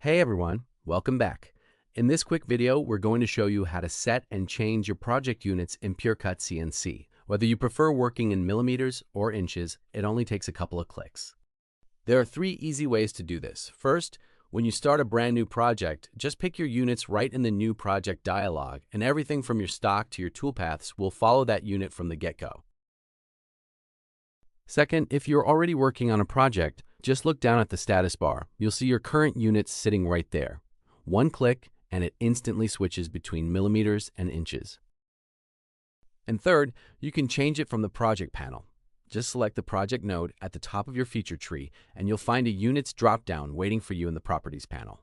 Hey everyone, welcome back. In this quick video, we're going to show you how to set and change your project units in PureCutCNC. Whether you prefer working in millimeters or inches, it only takes a couple of clicks. There are 3 easy ways to do this. First, when you start a brand new project, just pick your units right in the New Project dialog, and everything from your stock to your toolpaths will follow that unit from the get-go. Second, if you're already working on a project, just look down at the status bar. You'll see your current units sitting right there. One click, and it instantly switches between millimeters and inches. And third, you can change it from the project panel. Just select the project node at the top of your feature tree, and you'll find a Units drop-down waiting for you in the Properties panel.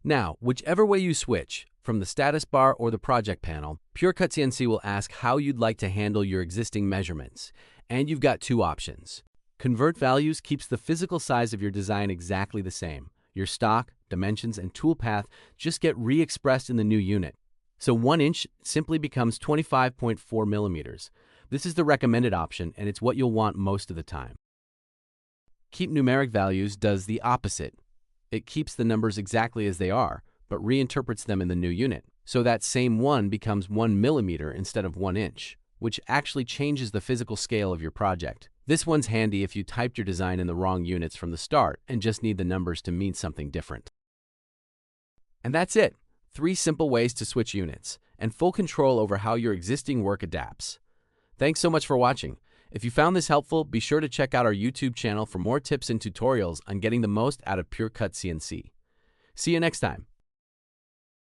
Now, whichever way you switch, from the status bar or the project panel, PureCutCNC will ask how you'd like to handle your existing measurements. And you've got 2 options. Convert Values keeps the physical size of your design exactly the same. Your stock, dimensions, and toolpath just get re-expressed in the new unit. So 1 inch simply becomes 25.4 millimeters. This is the recommended option, and it's what you'll want most of the time. Keep Numeric Values does the opposite. It keeps the numbers exactly as they are, but reinterprets them in the new unit. So that same 1 becomes 1 millimeter instead of 1 inch, which actually changes the physical scale of your project. This one's handy if you typed your design in the wrong units from the start and just need the numbers to mean something different. And that's it. 3 simple ways to switch units, and full control over how your existing work adapts. Thanks so much for watching. If you found this helpful, be sure to check out our YouTube channel for more tips and tutorials on getting the most out of PureCutCNC. See you next time.